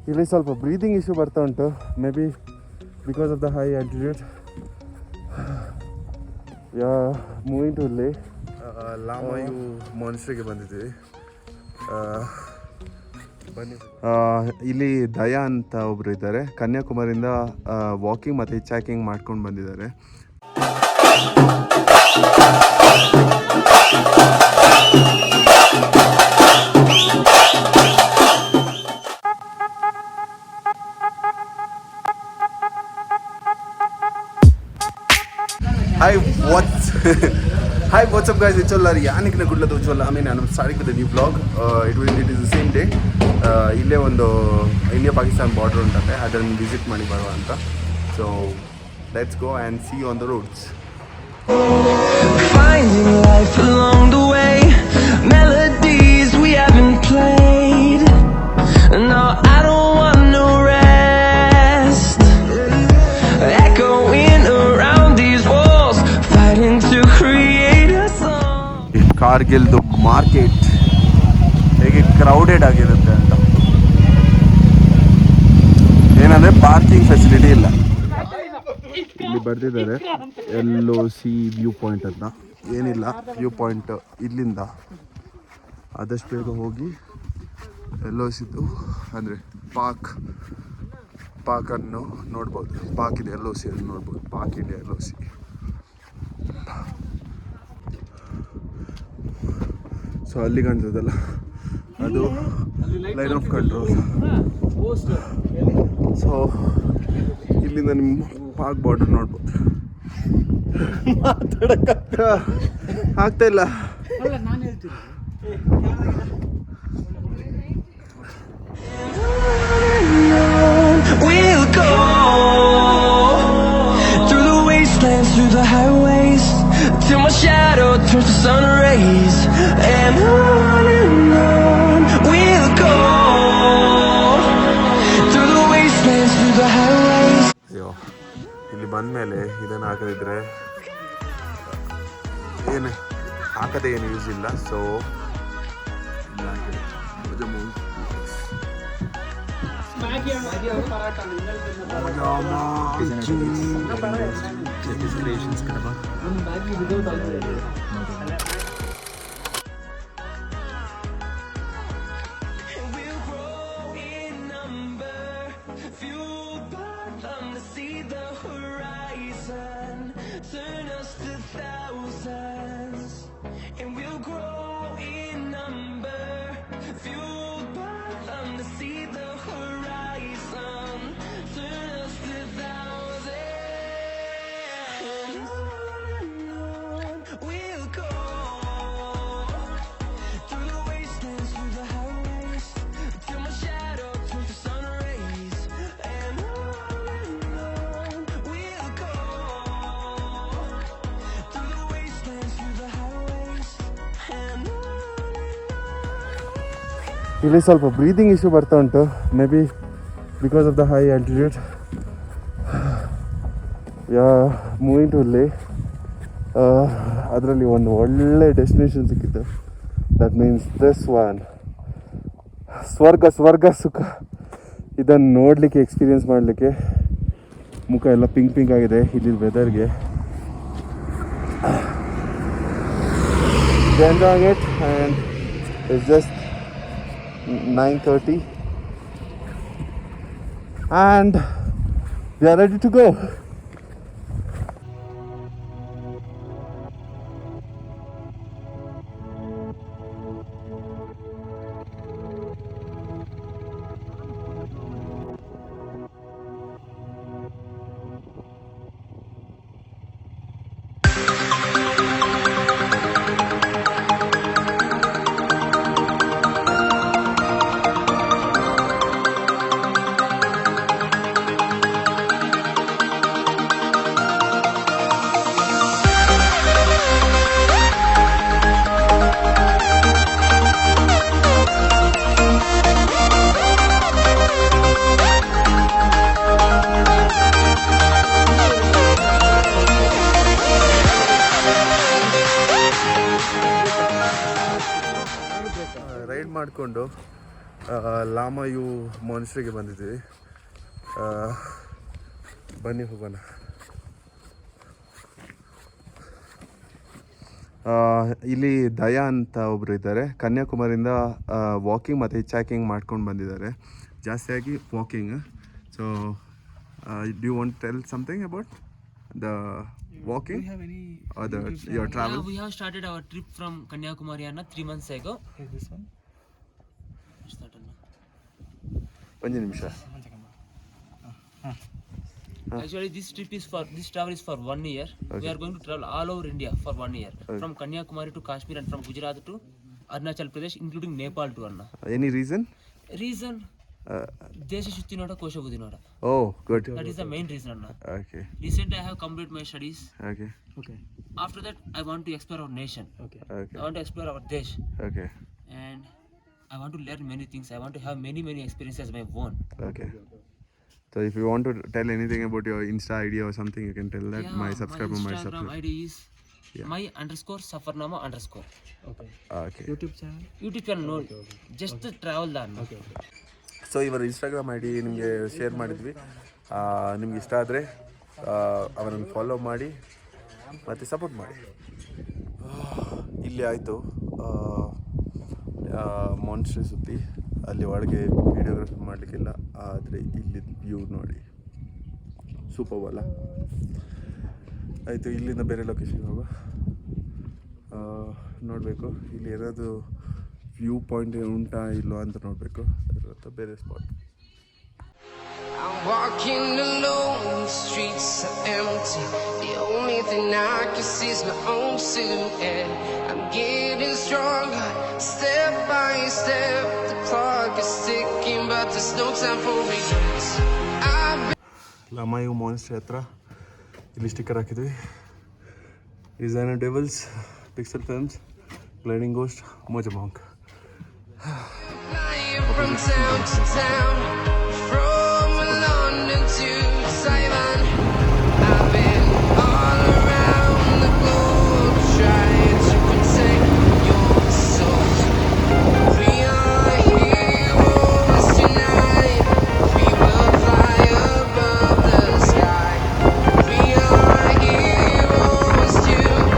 ಇಲ್ಲಿ ಸ್ವಲ್ಪ breathing issue ಬರ್ತಾ ಉಂಟು, maybe because of the high altitude. Moving to ಇಲ್ಲಿ ಲಾಮಾಯು ಮಾನ್ಸ್ಟ್ರಿಗೆ ಬಂದಿದ್ದೀವಿ. ಇಲ್ಲಿ ದಯಾ ಅಂತ ಒಬ್ರು ಇದ್ದಾರೆ, ಕನ್ಯಾಕುಮಾರಿಯಿಂದ ವಾಕಿಂಗ್ ಮತ್ತು ಹಿಚ್ ಹ್ಯಾಕಿಂಗ್ ಮಾಡ್ಕೊಂಡು ಬಂದಿದ್ದಾರೆ. Hi, what's up guys? It's all Yannick na good ladu. I mean, I'm starting with a new vlog. It is the same day. ಇಲ್ಲೇ ಒಂದು ಇಂಡಿಯಾ ಪಾಕಿಸ್ತಾನ್ ಬಾರ್ಡರ್ ಉಂಟಂತೆ, ಅದನ್ನು ವಿಸಿಟ್ ಮಾಡಿ ಬರುವ ಅಂತ. So let's go and see you on the roads. Finding life along the way, melodies we haven't played. No, I don't want no rest. Echoing around these walls, fighting to create a song. ಕಾರ್ಗಿಲ್ದು market ಹೇಗೆ crowded ಆಗಿರುತ್ತೆ ಅಂತ. ಏನಂದರೆ parking facility ಇಲ್ಲ. ಇಲ್ಲಿ ಬರ್ದಿದ್ದಾರೆ LOC view point ಅಂತ. ಏನಿಲ್ಲ, ವ್ಯೂ ಪಾಯಿಂಟ್ ಇಲ್ಲಿಂದ ಆದಷ್ಟು ಬೇಗ ಹೋಗಿ LOCದು ಅಂದರೆ ಪಾಕನ್ನು ನೋಡ್ಬೋದು. ಪಾಕ್ ಇದೆ, LOC ಅನ್ನು ನೋಡ್ಬೋದು. ಪಾಕ್ ಇದೆ, LOC. ಸೊ ಅಲ್ಲಿ ಕಾಣ್ತದಲ್ಲ, ಅದು ಲೈನ್ ಆಫ್ ಕಂಟ್ರೋಲ್. ಸೊ ಇಲ್ಲಿಂದ ನಿಮ್ಮ ಪಾಕ್ ಬಾರ್ಡರ್ ನೋಡ್ಬೋದು. ಆಗ್ತಾ ಇಲ್ಲ. We'll go through the wastelands, through the highways, till my shadow turns to sun rays. And on we'll go through the wastelands, through the highways. ಅಯ್ಯೋ, ಇಲ್ಲಿ ಬಂದಮೇಲೆ ಇದನ್ನು ಹಾಕದಿದ್ರೆ ಏನು ಹಾಕದೆ ಏನು ಯೂಸ್ ಇಲ್ಲ. So Turn us to thousands, and we'll grow in number, fueled by them to see the horizon. Turn us to thousands, and on we'll go through the wastelands, through the highways, till my shadow turns to sun rays. And on we'll go. ಇಲ್ಲಿ ಸ್ವಲ್ಪ breathing issue ಬರ್ತಾ ಉಂಟು, maybe because of the high altitude. Moving to ಇಲ್ಲಿ ಅದರಲ್ಲಿ ಒಂದು ಒಳ್ಳೆ destination ಸಿಕ್ಕಿತ್ತು. That means this one, ಸ್ವರ್ಗ ಸುಖ. ಇದನ್ನು ನೋಡಲಿಕ್ಕೆ, ಎಕ್ಸ್ಪೀರಿಯನ್ಸ್ ಮಾಡಲಿಕ್ಕೆ. ಮುಖ ಎಲ್ಲ ಪಿಂಕ್ ಆಗಿದೆ ಇಲ್ಲಿ ವೆದರ್ಗೆ. enjoying it, and it's just 9:30 and we are ready to go. ಮಾಡಿಕೊಂಡು ಲಾಮಾಯು ಮಾನ್ಸ್ಟ್ರಿಗೆ ಬಂದಿದ್ದೀವಿ. ಬನ್ನಿ ಹೋಗೋಣ. ಇಲ್ಲಿ ದಯಾ ಅಂತ ಒಬ್ಬರು ಇದ್ದಾರೆ, ಕನ್ಯಾಕುಮಾರಿಯಿಂದ ವಾಕಿಂಗ್ ಮತ್ತು ಹಿಚ್ಚಾಕಿಂಗ್ ಮಾಡ್ಕೊಂಡು ಬಂದಿದ್ದಾರೆ, ಜಾಸ್ತಿಯಾಗಿ walking. So do you want tell something about the walking or your travel? Yeah, we have started our trip from Kanyakumari 3 months ago. Is this one? What's that, Anna? ಒಂದು ನಿಮಿಷ. Actually, this travel is for 1 year. Okay. We are going to travel all over India for 1 year. Okay. From Kanyakumari to Kashmir and from Gujarat to Arunachal Pradesh, including Nepal to Anna. Any reason? Reason? ದೇಶ ಶುದ್ಧಿ ನೋಡ, ಕೋಶ ಬುದ್ಧಿ ನೋಡ. Oh, good. That is the main reason, Anna. Okay. Recently, I have completed my studies. Okay. Okay. After that, I want to explore our nation. Okay. Okay. I want to explore our desh. Okay. And I want to learn many things. I want to have many experiences my own. Okay. So if you want to tell anything about your Insta ID or something, you can tell that. Yeah, My subscriber my might Instagram subscribe. ID is my_Safarnama_. Okay. Okay. YouTube channel? YouTube channel no, just travel done. Okay. Okay. So ಇವರ Instagram I D ನಿಮಗೆ share ಮಾಡಿದ್ವಿ. ನಿಮ್ಗೆ ಇಷ್ಟ ಆದರೆ ಅವರನ್ನು follow ಮಾಡಿ ಮತ್ತು support ಮಾಡಿ. ಇಲ್ಲಿ ಆಯಿತು ಮಾನ್ಸ್ಟ್ರಿ ಸುತ್ತಿ, ಅಲ್ಲಿ ಒಳಗೆ ವೀಡಿಯೋಗ್ರಫಿ ಮಾಡಲಿಕ್ಕಿಲ್ಲ, ಆದರೆ ಇಲ್ಲಿ ವ್ಯೂ ನೋಡಿ ಸೂಪರ್ ಅಲ್ಲ. ಆಯಿತು, ಇಲ್ಲಿಂದ ಬೇರೆ ಲೊಕೇಶನ್ ಹೋಗೋ ನೋಡಬೇಕು. ಇಲ್ಲಿ ಏನಾದರೂ ವ್ಯೂ ಪಾಯಿಂಟ್ ಉಂಟಾ ಇಲ್ಲೋ ಅಂತ ನೋಡಬೇಕು. ಅದರ ಬೇರೆ spot. I'm walking alone, the streets are empty. The only thing I can see is my own silhouette. I'm getting stronger, step by step. The clock is ticking, but there's no time for regrets. ಲಾಮಾಯು ಮಾನ್ಸ್ಟ್ರಿ ಹತ್ರ ಇಲ್ಲಿ sticker ಹಾಕಿದ್ವಿ. Designer devil's, pixel films, gliding ghost, Mauzo monk. Flying from town to town, from London to Taiwan. I've been all around the globe trying to protect your soul. We are heroes tonight. We will fly above the sky. We are heroes tonight.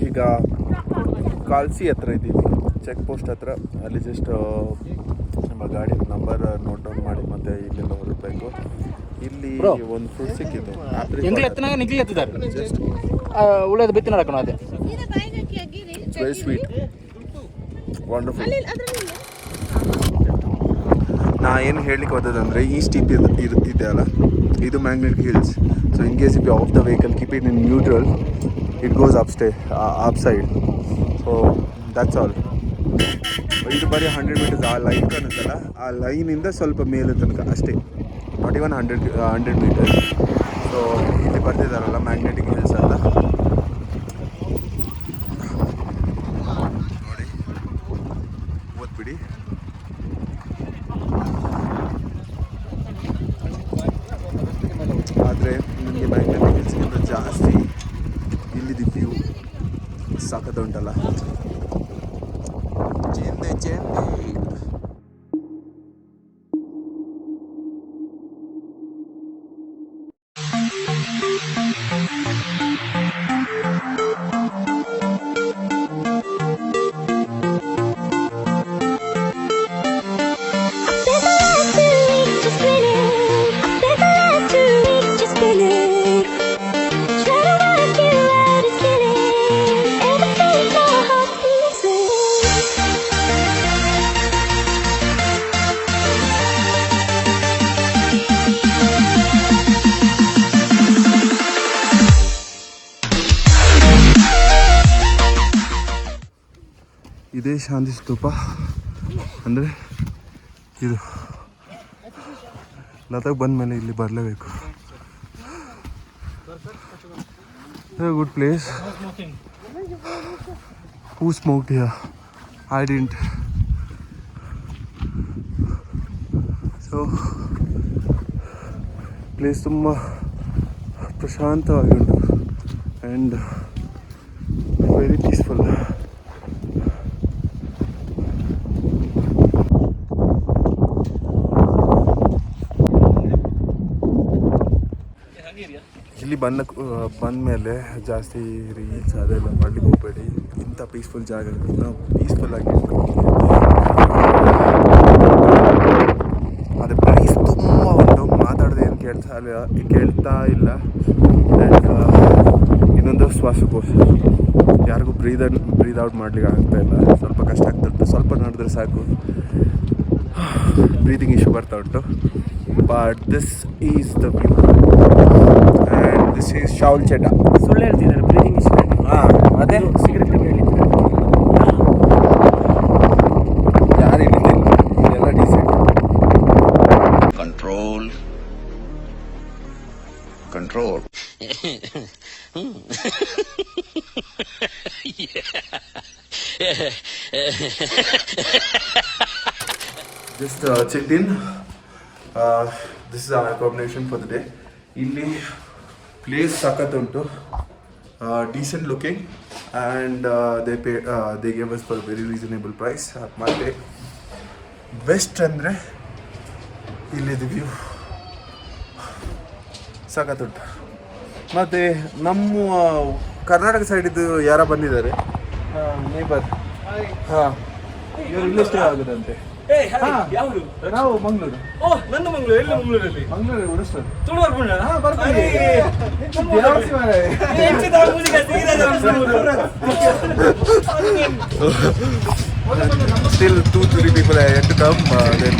ಈಗ ಕಾಲ್ಸಿ ಹತ್ರ ಇದ್ದೀವಿ, check post ಹತ್ರ. ಅಲ್ಲಿ just ನಮ್ಮ ಗಾಡಿ number note down ಮಾಡಿ ಮತ್ತೆ ಇಲ್ಲೆಲ್ಲ ಹೊರಡಬೇಕು. ಇಲ್ಲಿ ಒಂದು ಫ್ರೂಟ್ ಸಿಕ್ಕಿತ್ತು, ಜಸ್ಟ್ ಉಳ್ಳದು ಬಿತ್ತಿ ನೋಡೋಣ. ಅದೇ ವೆರಿ ಸ್ವೀಟ್, ವಂಡರ್ಫುಲ್. ನಾ ಏನು ಹೇಳಲಿಕ್ಕೆ ಹೋದದಂದರೆ, ಈ ಸ್ಟೀಪ್ ಇದೆ ಅಲ್ಲ, ಇದು magnetic hills. So in case if you off the vehicle, keep it in neutral, it goes up side. So that's all. ಇದು ಬರೀ 100 ಮೀಟರ್ಸ್. ಆ ಲೈನ್ ಕಾಣುತ್ತಲ್ಲ, ಆ ಲೈನಿಂದ ಸ್ವಲ್ಪ ಮೇಲೆ ತನಕ ಅಷ್ಟೇ, ನಾಟ್ ಇವನ್ 100 ಮೀಟರ್ಸ್. ಸೊ ಇಲ್ಲಿ ಬರ್ತಿದ್ದಾರಲ್ಲ ಮ್ಯಾಗ್ನೆಟಿಕ್ ಹಿಲ್ಸ್ ಅಂತ ನೋಡಿ, ಓದ್ಬಿಡಿ. ಆದರೆ ನಿಮಗೆ ಮ್ಯಾಗ್ನೆಟಿಕ್ ಹಿಲ್ಸ್ಗಿಂತ ಜಾಸ್ತಿ ಇಲ್ಲಿದ್ದು ವ್ಯೂ ಸಖತ್ ಉಂಟಲ್ಲ. ಚೆಂದೆ ಇದೇ ಶಾಂತಿ ಸ್ತೂಪ ಅಂದರೆ ಇದು. ಲದಾಖ್ ಬಂದ ಮೇಲೆ ಇಲ್ಲಿ ಬರಲೇಬೇಕು. Good place. Who smoked here? I didn't. So place ತುಂಬ ಪ್ರಶಾಂತವಾಗಿ ಉಂಟು ಆ್ಯಂಡ್ ವೆರಿ ಪೀಸ್ಫುಲ್. ಇಲ್ಲಿ ಬಂದಮೇಲೆ ಜಾಸ್ತಿ ರೀಲ್ಸ್ ಅದೆಲ್ಲ ಮಾಡ್ಲಿಕ್ಕೆ ಹೋಗಬೇಡಿ. ಇಂಥ ಪೀಸ್ಫುಲ್ ಜಾಗಗಳನ್ನ ಪೀಸ್ಫುಲ್ಲಾಗಿ ಇಟ್ಕೊಂಡು. ಅದು ಪ್ರೈಸ್ ತುಂಬ ಉಂಟು, ಮಾತಾಡೋದು ಏನು ಕೇಳ್ತಾ ಇಲ್ಲ. ಆ್ಯಂಡ್ ಇನ್ನೊಂದು ಶ್ವಾಸಕೋಶ, ಯಾರಿಗೂ ಬ್ರೀದ್ ಔಟ್ ಮಾಡ್ಲಿಕ್ಕೆ ಆಗ್ತಾ ಇಲ್ಲ, ಸ್ವಲ್ಪ ಕಷ್ಟ ಆಗ್ತಾ ಸ್ವಲ್ಪ ನಡೆದ್ರೆ ಸಾಕು ಬ್ರೀದಿಂಗ್ ಇಶ್ಯೂ ಬರ್ತಾ ಉಂಟು. But this is the view and this is ಶಾವಲ್ ಚಟ. ಸುಳ್ಳು ಹೇಳ್ತಿದ್ದಾರೆ ಬ್ರೀದಿಂಗ್ ಇಶ್ಯೂ. ಅದೇ ಸಿಗರೆಟ್ ಹೇಳಿದ್ದಾರೆ ಯಾರು ಹೇಳಿದ್ದಿಲ್ಲ, ಇದೆಲ್ಲ decent. Control just checked in. This is our accommodation for the day. Illi place sakat untu, decent looking, and they gave us for a very reasonable price. Matte best andre illi the view sakat untu. ಮತ್ತೆ ನಮ್ಮ Karnataka side ಇದ್ದು ಯಾರ ಬಂದಿದ್ದಾರೆ neighbour. ಹಾಂ, ಇವರು ಇಲ್ಲೇ stay ಆಗುದಂತೆ. ನಾವು ಮಂಗಳೂರು. ನನ್ನ ಮಂಗಳೂರು. ಎಲ್ಲಿ ಮಂಗಳೂರಲ್ಲಿ? Mangaluru ಉಳಿಸ್ತಾರೆ. Still 2-3 people are yet to come. Then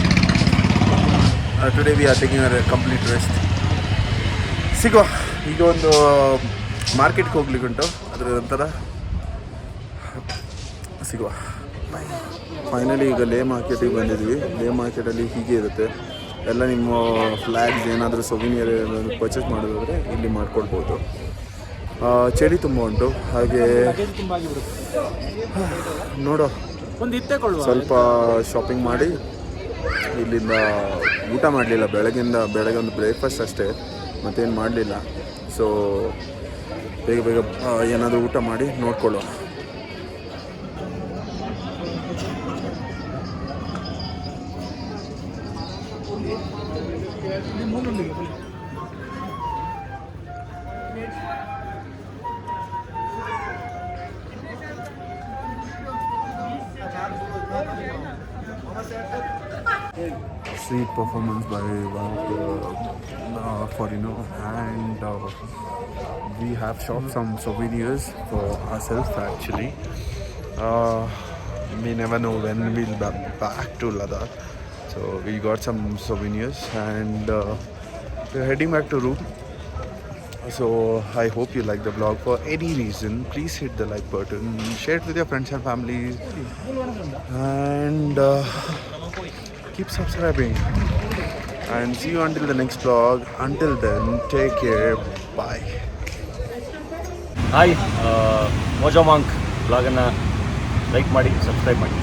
today we are taking a complete rest. ಸಿಗುವ. ಈಗ ಒಂದು ಮಾರ್ಕೆಟ್ಗೆ ಹೋಗ್ಲಿಕ್ಕೆ ಉಂಟು, ಅದರ ನಂತರ ಸಿಗುವ. ಫೈನಲಿ ಈಗ ಲೇ ಮಾರ್ಕೆಟಿಗೆ ಬಂದಿದ್ವಿ. ಲೇ ಮಾರ್ಕೆಟಲ್ಲಿ ಹೀಗೆ ಇರುತ್ತೆ ಎಲ್ಲ. ನಿಮ್ಮ ಫ್ಲ್ಯಾಗ್ಸ್ ಏನಾದರೂ ಸೊವಿನಿಯರ್ ಏನಾದರೂ ಪರ್ಚೇಸ್ ಮಾಡೋದಾದರೆ ಇಲ್ಲಿ ಮಾಡ್ಕೊಳ್ಬೋದು. ಚಳಿ ತುಂಬ ಉಂಟು, ಹಾಗೆ ನೋಡೋ ಸ್ವಲ್ಪ ಶಾಪಿಂಗ್ ಮಾಡಿ ಇಲ್ಲಿಂದ ಊಟ ಮಾಡಲಿಲ್ಲ. ಬೆಳಗ್ಗೆ ಒಂದು ಬ್ರೇಕ್ಫಾಸ್ಟ್ ಅಷ್ಟೇ, ಮತ್ತೇನು ಮಾಡಲಿಲ್ಲ. ಸೊ ಬೇಗ ಏನಾದರೂ ಊಟ ಮಾಡಿ ನೋಡ್ಕೊಳ್ಳೋ. Street performance by one of the foreigner, and we have shopped some souvenirs for ourselves actually. We never know when we'll be back to Ladakh, so we got some souvenirs and we're heading back to room. So I hope you like the vlog. For any reason, please hit the like button, share it with your friends and family, and keep subscribing, and see you until the next vlog. Until then, take care, bye. Hi, Mojo Monk ಬ್ಲಾಗನ್ನು like ಮಾಡಿ, subscribe ಮಾಡಿ.